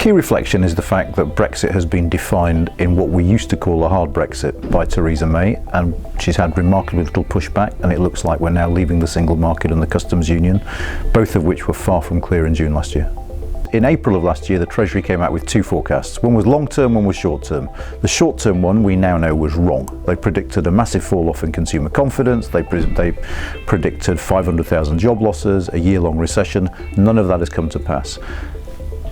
key reflection is the fact that Brexit has been defined in what we used to call a hard Brexit by Theresa May, and she's had remarkably little pushback, and it looks like we're now leaving the single market and the customs union, both of which were far from clear in June last year. In April of last year, the Treasury came out with two forecasts. One was long-term, one was short-term. The short-term one, we now know, was wrong. They predicted a massive fall-off in consumer confidence. They predicted 500,000 job losses, a year-long recession. None of that has come to pass.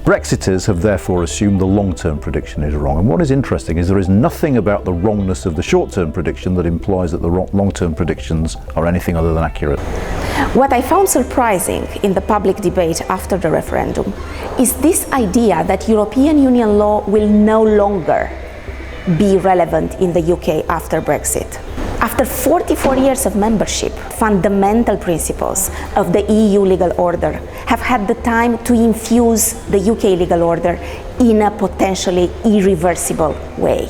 Brexiters have therefore assumed the long-term prediction is wrong. And what is interesting is there is nothing about the wrongness of the short-term prediction that implies that the long-term predictions are anything other than accurate. What I found surprising in the public debate after the referendum is this idea that European Union law will no longer be relevant in the UK after Brexit. After 44 years of membership, fundamental principles of the EU legal order have had the time to infuse the UK legal order in a potentially irreversible way.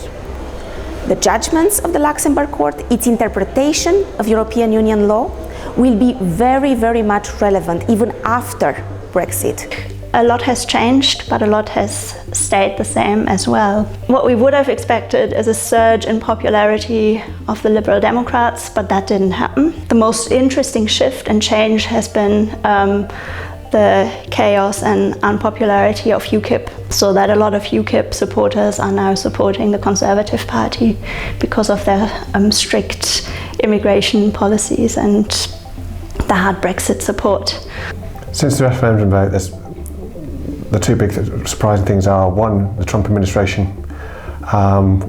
The judgments of the Luxembourg Court, its interpretation of European Union law, will be very, very much relevant even after Brexit. A lot has changed, but a lot has stayed the same as well. What we would have expected is a surge in popularity of the Liberal Democrats, but that didn't happen. The most interesting shift and change has been the chaos and unpopularity of UKIP, so that a lot of UKIP supporters are now supporting the Conservative Party because of their strict immigration policies and the hard Brexit support. Since the referendum vote, the two big surprising things are, one, the Trump administration,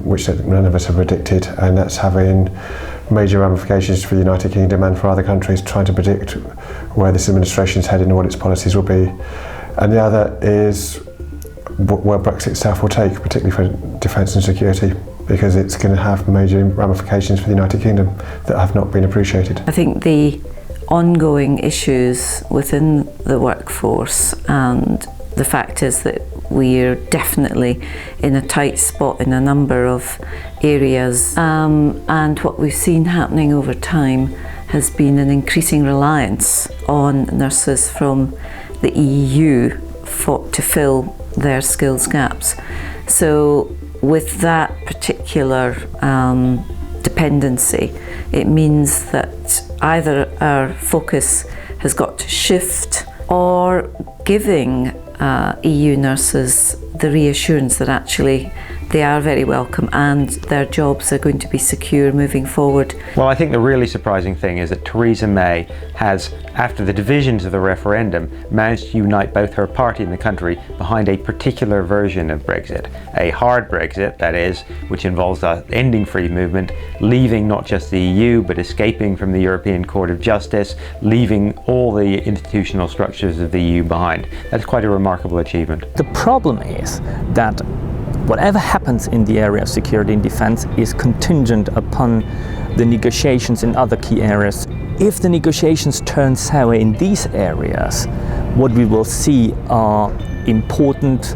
which none of us have predicted, and that's having major ramifications for the United Kingdom and for other countries, trying to predict where this administration is heading and what its policies will be. And the other is where Brexit itself will take, particularly for defence and security, because it's going to have major ramifications for the United Kingdom that have not been appreciated. I think the ongoing issues within the workforce, and the fact is that we're definitely in a tight spot in a number of areas, and what we've seen happening over time has been an increasing reliance on nurses from the EU to fill their skills gaps. So with that particular dependency, it means that either our focus has got to shift, or giving EU nurses the reassurance that actually they are very welcome and their jobs are going to be secure moving forward. Well, I think the really surprising thing is that Theresa May has, after the divisions of the referendum, managed to unite both her party and the country behind a particular version of Brexit. A hard Brexit, that is, which involves ending free movement, leaving not just the EU, but escaping from the European Court of Justice, leaving all the institutional structures of the EU behind. That's quite a remarkable achievement. The problem is that whatever happens in the area of security and defense is contingent upon the negotiations in other key areas. If the negotiations turn sour in these areas, what we will see are important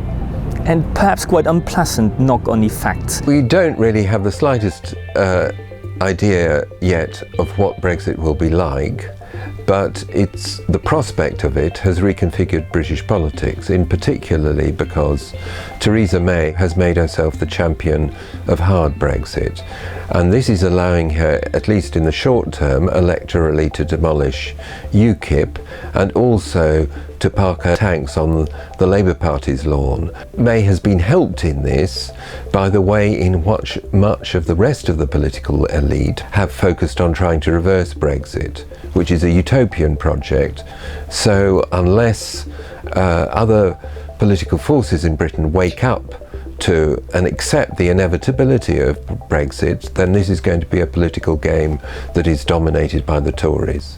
and perhaps quite unpleasant knock-on effects. We don't really have the slightest idea yet of what Brexit will be like, but the prospect of it has reconfigured British politics, in particularly because Theresa May has made herself the champion of hard Brexit, and this is allowing her, at least in the short term, electorally to demolish UKIP and also to park her tanks on the Labour Party's lawn. May has been helped in this by the way in which much of the rest of the political elite have focused on trying to reverse Brexit, which is a utopian project. So unless other political forces in Britain wake up to and accept the inevitability of Brexit, then this is going to be a political game that is dominated by the Tories.